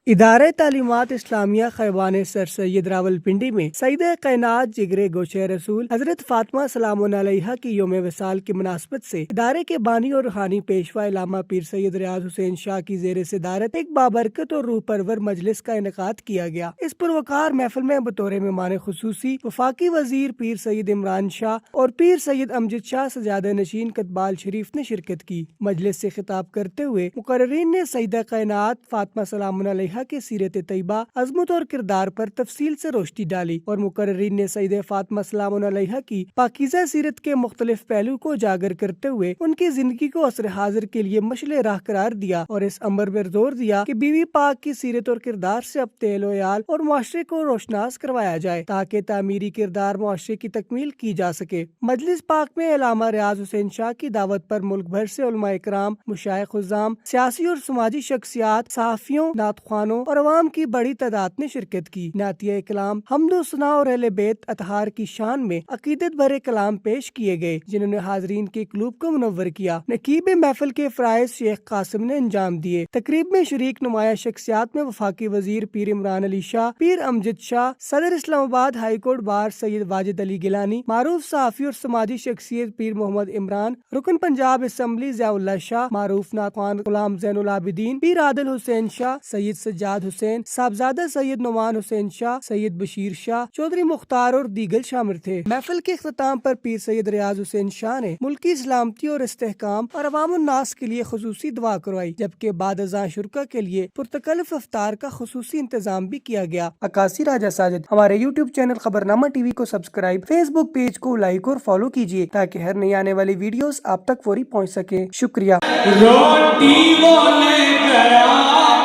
ادارہ تعلیمات اسلامیہ خیبان سر سید راولپنڈی میں سید کائنات جگر گوشہ رسول حضرت فاطمہ سلام علیہا کی یوم وصال کی مناسبت سے ادارے کے بانی اور روحانی پیشوا علامہ پیر سید ریاض حسین شاہ کی زیر صدارت ایک بابرکت اور روح پرور مجلس کا انعقاد کیا گیا۔ اس پروقار محفل میں بطور مہمان خصوصی وفاقی وزیر پیر سید عمران شاہ اور پیر سید امجد شاہ سجادہ نشین کتبال شریف نے شرکت کی۔ مجلس سے خطاب کرتے ہوئے مقررین نے سیدہ کائنات فاطمہ سلام علیہا کی سیرت طیبہ، عظمت اور کردار پر تفصیل سے روشنی ڈالی اور مقررین نے سیدہ فاطمہ سلام علیہا کی پاکیزہ سیرت کے مختلف پہلو کو اجاگر کرتے ہوئے ان کی زندگی کو عصر حاضر کے لیے مشعل راہ قرار دیا اور اس امر پر زور دیا کہ بیوی پاک کی سیرت اور کردار سے اپنے اہل و عیال اور معاشرے کو روشناس کروایا جائے تاکہ تعمیری کردار معاشرے کی تکمیل کی جا سکے۔ مجلس پاک میں علامہ ریاض حسین شاہ کی دعوت پر ملک بھر سے علماء اکرام، مشائخ عظام، سیاسی اور سماجی شخصیات، صحافیوں، نعت خوانوں اور عوام کی بڑی تعداد نے شرکت کی۔ نعتیہ کلام، حمد و ثنا اور اہل بیت اطہار کی شان میں عقیدت بھرے کلام پیش کیے گئے جنہوں نے حاضرین کے قلوب کو منور کیا۔ نقیب محفل کے فرائض شیخ قاسم نے انجام دیے۔ تقریب میں شریک نمایاں شخصیات میں وفاقی وزیر پیر عمران علی شاہ، پیر امجد شاہ، صدر اسلام آباد ہائی کورٹ بار سید واجد علی گیلانی، معروف صحافی اور سماجی شخصیت پیر محمد عمران، رکن پنجاب اسمبلی ضیاء اللہ شاہ، معروف نعت خوان غلام زین العابدین، پیر عادل حسین شاہ، سید سجاد حسین، صاحبزادہ سید نعمان حسین شاہ، سید بشیر شاہ، چودھری مختار اور دیگر شامل تھے۔ محفل کے اختتام پر پیر سید ریاض حسین شاہ نے ملکی سلامتی اور استحکام اور عوام الناس کے لیے خصوصی دعا کروائی، جبکہ بعد ازاں شرکا کے لیے پرتکلف افطار کا خصوصی انتظام بھی کیا گیا۔ عکاسی راجہ ساجد۔ ہمارے یوٹیوب چینل خبرنامہ ٹی وی کو سبسکرائب، فیس بک پیج کو لائک اور فالو کیجیے تاکہ ہر نئی آنے والی ویڈیوز آپ تک فوری پہنچ سکے۔ شکریہ۔ روٹی وہ لے گیا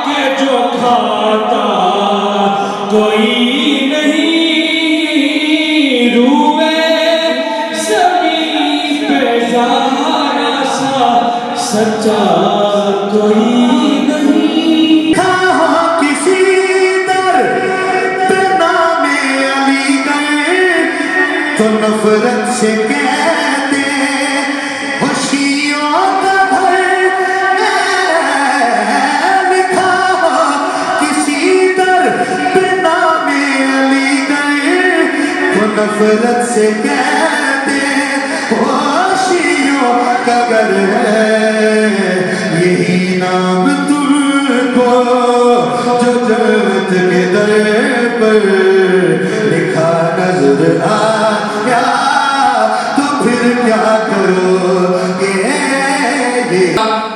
کہ جو کھاتا کوئی نہیں، روئے زمین پہ زہرا سا سچا کوئی نہیں۔ کہاں کسی در پہ نام علی گئے تو نفرت سے کہتے خوشیوں کا گھر لکھا ہوا کسی در پہ نام علی گئے تو نفرت سے کہتے خوشیوں کا گھر ہے، یہی نام تم کو جو جنت کے در پر لکھا نظر آیا تو پھر کیا کرو گے۔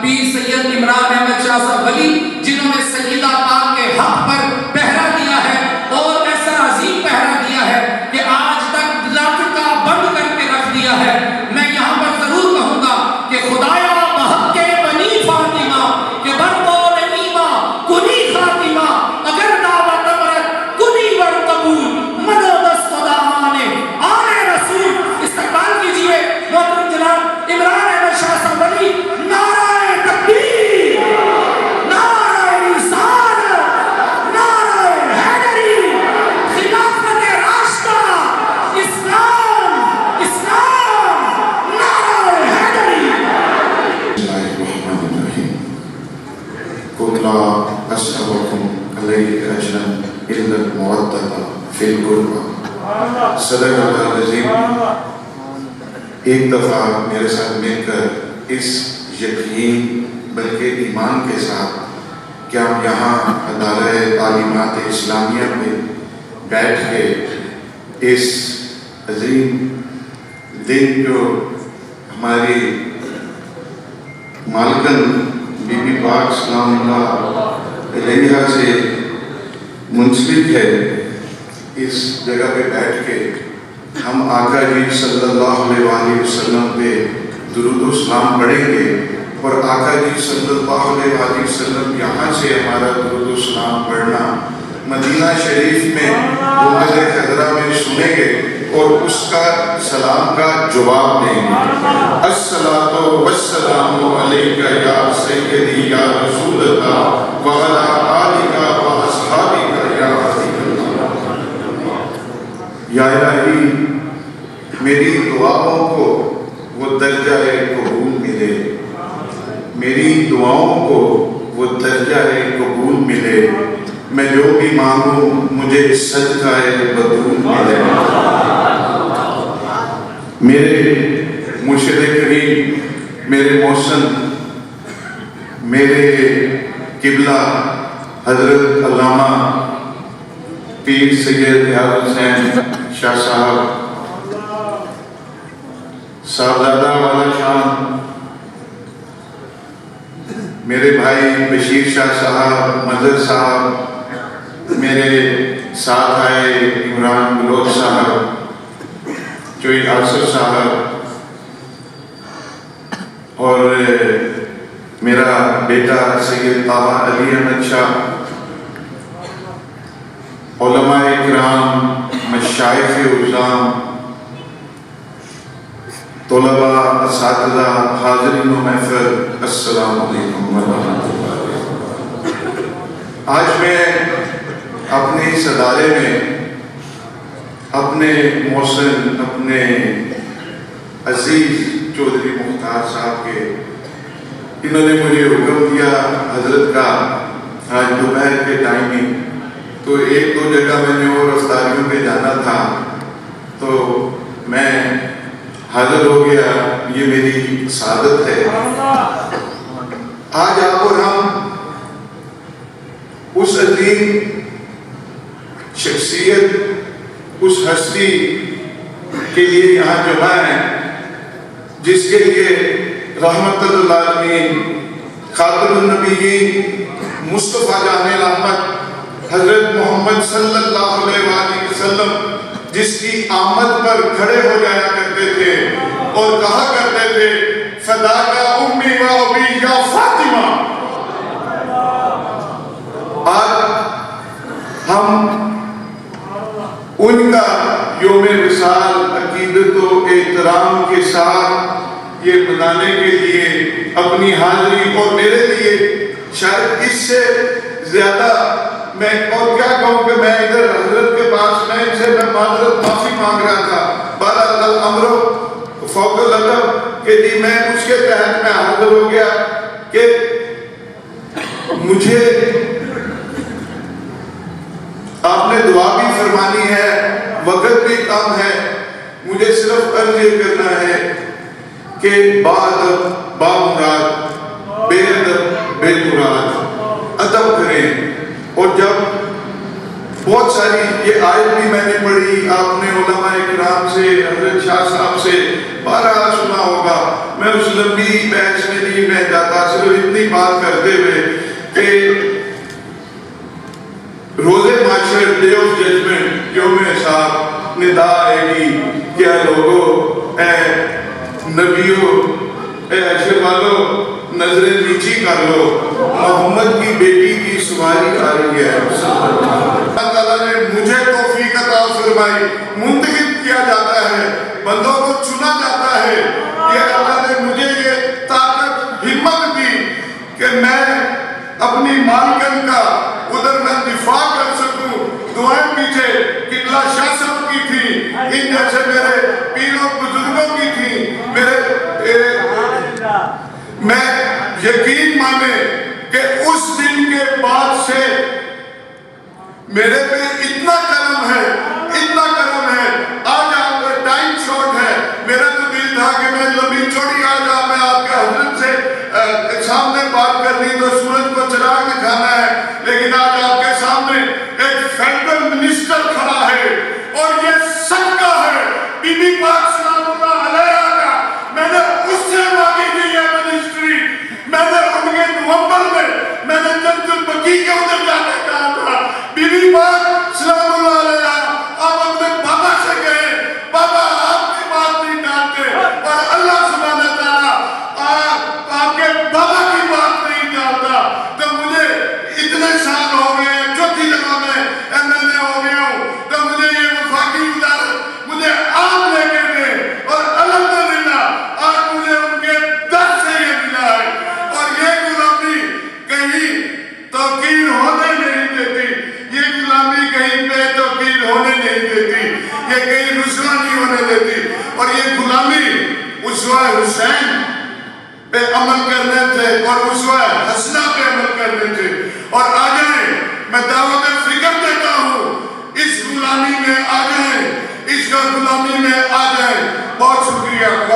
پیر سید عمران احمد شاہ صاحب ولی جنہوں نے سیدہ پاک کے حق پر پہرا دیا ہے اور ایسا عظیم پہرا دیا ہے کہ آج تک لاٹکا بند کر کے رکھ دیا ہے۔ میں یہاں پر ضرور کہوں گا کہ خدایا بحق بنی فاطمہ کہ برقول ایمہ کنی خاتمہ اگر دعوت امرت کنی ور قبول منو دست خداوانے آنے رسول۔ استقبال کیجئے محترم جناب عمران احمد شاہ صاحب ولی۔ نعرہ تکبیر، نعرہ رسالت، نعرہ حیدری، خلافت راشدہ، اسلام، اسلام، نعرہ حیدری۔ بسم اللہ الرحمن الرحیم۔ قل لا أسألكم عليه أجرا إلا المودة في القربى۔ صدق اللہ العظیم۔ ایک دفعہ میرے ساتھ مل کر اس یقین بلکہ ایمان کے ساتھ کہ ہم یہاں ادارہ تعلیمات اسلامیہ میں بیٹھ کے اس عظیم دن جو ہماری مالکن بی بی پاک سلام اللہ علیہا سے منسلک ہے، اس جگہ پہ بیٹھ کے ہم آقا جی صلی اللہ علیہ وآلہ وسلم پہ درود و سلام پڑھیں گے اور آقا جی صلی اللہ علیہ وآلہ وسلم یہاں سے ہمارا درود و سلام پڑھنا مدینہ شریف میں گنبد خضرا میں سنیں گے اور اس کا سلام کا جواب دیں گے۔ الصلاۃ والسلام علیک یا سیدی یا رسول اللہ وعلی آلک و اصحابک یا حبیب اللہ۔ یا الہی میری دعاؤں کو وہ درجہ قبول ملے، میری دعاؤں کو وہ درجہ قبول ملے میں جو بھی مانگوں مجھے صدقہ بدرود ملے. میرے مرشد کریم، میرے محسن، میرے قبلہ حضرت علامہ پیر سید یار حسین شاہ صاحب صاحبزادہ والا شان، میرے بھائی بشیر شاہ صاحب، مظہر صاحب، میرے ساتھ آئے عمران بلوچ صاحب، چوئی آصر صاحب، اور میرا بیٹا سید طاہا علی احمد شاہ، علماء اکرام، مشائخ عظام، طلباء، اساتذہ، حاضرین و محفل، السلام علیکم ورحمۃ اللہ. آج میں اپنے اس ادارے میں اپنے محسن، اپنے عزیز چودھری مختار صاحب کے، انہوں نے مجھے حکم دیا حضرت کا آج دوپہر کے ٹائم ہی، تو ایک دو جگہ میں نے اور افطاریوں پہ جانا تھا تو میں حاضر ہو گیا. یہ میری سعادت ہے. آج آپ اور ہم اس عظیم شخصیت، اس ہستی کے لیے یہاں جمع ہیں جس کے لیے رحمت للعالمین، خاتم النبیین، مصطفیٰ جان رحمت حضرت محمد صلی اللہ علیہ وآلہ وسلم جس کی آمد پر کھڑے ہو جایا کرتے تھے اور کہا کرتے تھے فداک امی و ابی یا فاطمہ. آج ہم ان کا یوم وصال عقیدت و احترام کے ساتھ یہ منانے کے لیے اپنی حاضری، اور میرے لیے شاید اس سے زیادہ میں اور کیا کہوں کہ میں ادھر حضرت کے پاس میں ان سے معذرت معافی مانگ رہا تھا. بہرحال امر فوق العلم کہ جی میں اس کے تحت میں حاضر ہو گیا کہ مجھے آپ نے دعا بھی فرمانی ہے، وقت بھی کم ہے، مجھے صرف عرض یہ کرنا ہے کہ با مراد، بے ادب بے مراد ادب کریں. اور جب بہت ساری یہ آیت بھی میں نے پڑھی، آپ نے علماء اکرام سے، حضرت شاہ صاحب سے بارہا سنا ہوگا، میں اس لمبی بحث میں نہیں میں جاتا، صرف اتنی بات کرتے ہوئے کہ روز محشر، ڈے آف ججمنٹ، یوم حساب، ندا آئے گی کہ اے لوگو، اے نبیوں، اے عشر والوں، نظریں نیچی کر لو، محمد کی بیٹی کی سواری آ رہی ہے. اللہ تعالیٰ نے مجھے توفیق عطا فرمائی، منتخب کیا جاتا ہے، بندوں کو چنا جاتا ہے. یہ اللہ نے مجھے یہ طاقت، ہمت دی کہ میں اپنی مالکن کا ادھر میں دفاع کر سکوں. دعائیں پیچھے قبلہ شاہ صاحب کی تھی، ان جیسے میرے پیروں بزرگوں کی تھی. میں یقین مانے کہ اس دن کے بعد سے میرے پہ اتنا کرم ہے، اتنا کرم ہے. آج آپ کا ٹائم شارٹ ہے، میرا تو دل تھا کہ میں لمبی چوڑی آج میں آپ کے حضرت سے سامنے بات کرنی تو سورج کو چلا کے جانا ہے، لیکن آج آپ کے سامنے ایک فیڈرل منسٹر کھڑا ہے اور یہ صدقہ ہے بی بی پاک سلام اللہ علیہ کا. میں نے اس سے مانگی دی ہے منسٹری. میں نے ان کے نومبر میں نے جنت البقیع کے ادھر جانے کہا تھا. بی بی پاک سلام اللہ علیہ آپ اپنے بابا سے کہیں بابا آپ کی بات نہیں ڈالتے، اور اللہ سبحانہ تعالیٰ آپ کے بابا کی بات نہیں ڈالتا. تو مجھے اتنے سال ہو گئے ہیں، چوتھی جگہ میں MLA ہو گیا ہوں، تو مجھے یہ وفاقی وزارت مجھے آپ لے کے دیں، اور الحمدللہ آج مجھے ان کے در سے یہ ملا ہے. اور یہ غلامی کہیں توقیر ہونے نہیں دیتی، یہ غلامی کہیں پہ توقیر ہونے نہیں دیتی، یہ کہیں رسوا نہیں ہونے دیتی. اور یہ غلامی اسوہ حسین پہ عمل کرنے تھے اور اسوہ حسنہ پہ عمل کرنے تھے. اور آ جائیں، میں دعوت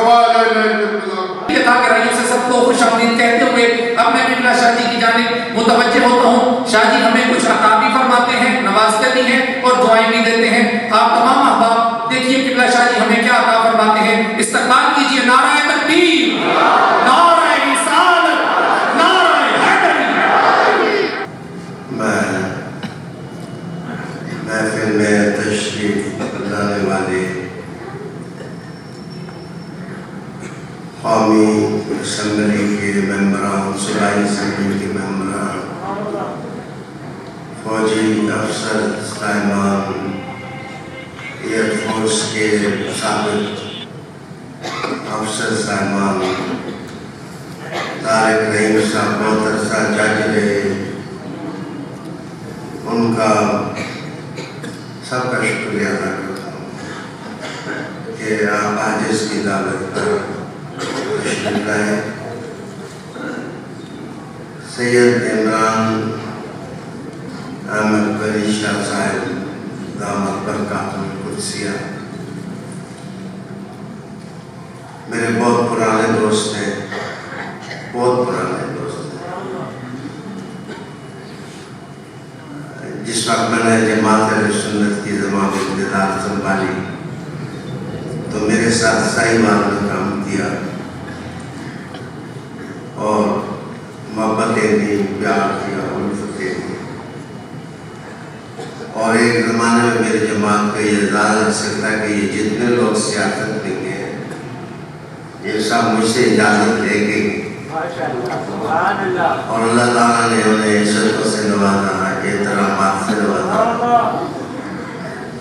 ولا إله إلا الله. یہ تھا کہ رائیوں سے سب کو خوش آمدید کہتے ہوئے اب میں قبلہ شاہ جی کی جانب متوجہ ہوتا ہوں. شاہ جی ہمیں کچھ عطا بھی فرماتے ہیں، نوازتے بھی ہیں اور دعائیں بھی دیتے ہیں. آپ تمام احباب دیکھیے قبلہ شاہ جی ہمیں کیا عطا فرماتے ہیں. استقبال کیجیے. نعرہ تکبیر، نعرہ رسالت، نعرہ حیدری. محفل میں تشریف لانے والے قومی اسمبلی کے ممبران، صوبائی اسمبلی کے ممبران، فوجی افسر سائمان، ایئر فورس کے سابق افسر سائمان، طارق رحیم صاحب بہت عرصہ جج رہے، ان کا سب کا شکریہ ادا کرتا ہوں کہ آپ آج اس کی دعوت پر تشریف لائے. سید عمران احمد بری شاہ صاحب دامت برکاتہ القدسیہ میرے بہت پرانے دوست ہیں، بہت پرانے دوست ہیں. جس وقت میں نے جماعت اہل سنت کی ضمانت انتظار سنبھالی تو میرے ساتھ سائیوان نے کام کیا اور محبتیں دی، پیار کیا، الفتیں دی. اور ایک زمانے میں میری جماعت کا یہ اعزاز حاصل تھا کہ یہ جتنے لوگ سیاست میں گئے یہ سب مجھ سے اجازت لے کے گئے اور اللہ تعالیٰ نے انہیں عزتوں سے نوازا، احترامات سے نوازا.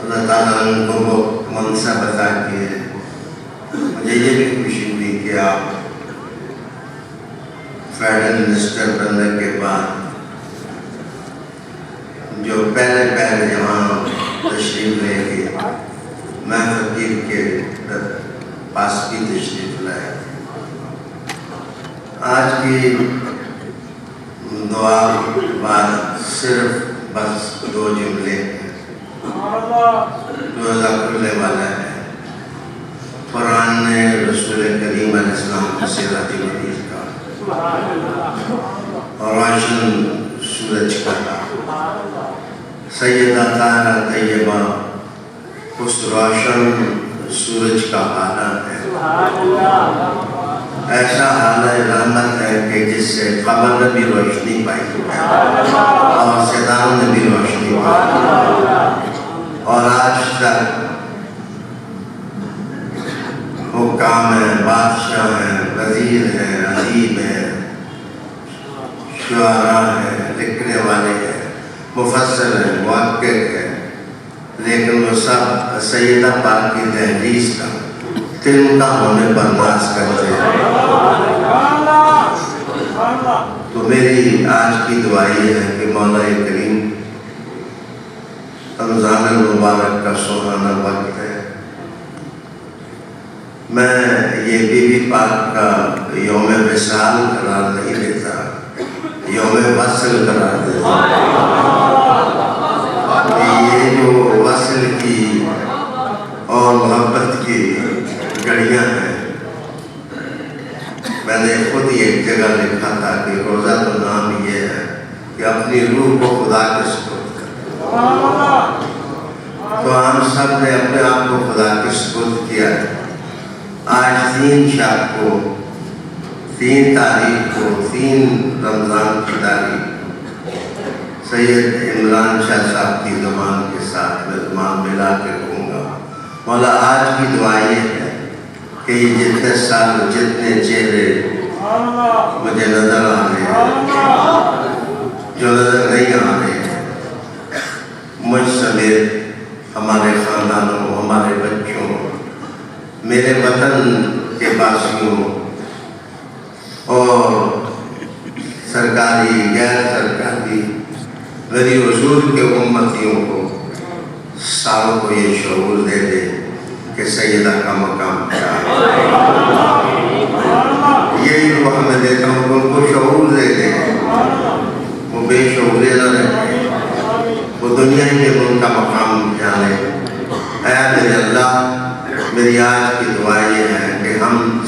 اللہ تعالیٰ نے ان کو وہ منصب عطا کیے. مجھے یہ بھی خوشی ہوئی کہ آپ فیڈرل منسٹر بننے کے بعد جو پہلے یہاں تشریف لے گئے، میں فقیر کے پاس بھی تشریف لائے. آج کی دعا بات صرف بس 2 جملے ہیں. روزہ کھلنے والا ہے. قرآن نے رسول کریم علیہ السلام کو سیرت مدیح کا اور روشن سورج کا سیدہ طاہرہ طیبہ اس روشن سورج کا حالت ہے. ایسا حالت رحمت ہے کہ جس سے قمر نے بھی روشنی پائی اور ستاروں نے بھی روشنی پائی. اور آج تک حکام ہیں، بادشاہ ہیں، وزیر ہیں، ادیب ہیں، شعراء ہیں، لکھنے والے ہیں، مفسر ہیں، محقق ہیں، لیکن وہ سب سیدہ پاک کی تحدیث کا تنقہ ہونے پر ناز کرتے ہیں. تو میری آج کی دعا یہ ہے کہ مولا کریم رمضان المبارک کا سہانا وقت ہے. میں یہ بی بی پاک کا یوم وصال قرار نہیں دیتا، یوم وصل قرار دیتا. یہ جو وصل کی اور محبت کی گھڑیاں ہیں، میں نے خود ہی ایک جگہ لکھا تھا کہ روزہ تو نام یہ ہے کہ اپنی روح کو خدا کے سپرد کر. تو ہم سب نے اپنے آپ کو خدا کے سپرد کیا ہے. آج 3 شب کو، 3 تاریخ کو، 3 رمضان کی تاریخ سید عمران شاہ صاحب کی زبان کے ساتھ میں زبان ملا کے کہوں گا. مولا آج کی دعا یہ ہے کہ یہ جتنے سال، جتنے چہرے مجھے نظر آ رہے ہیں، جو نظر نہیں آ رہے ہیں، مجھ سمیت ہمارے خاندانوں، ہمارے بچوں، میرے وطن کے باسیوں اور سرکاری غیر سرکاری میری حضور کے امتیوں کو ساروں کو یہ شعور دے دے کہ سیدہ کا مقام کیا ہے. یہی دعا میں دیتا ہوں کہ ان کو شعور دے دے، وہ بے شعورے نہ رہے، وہ دنیا ہی میں ان کا مقام جانے. اے میرے اللہ، میری آج کی دعا یہ ہے کہ ہم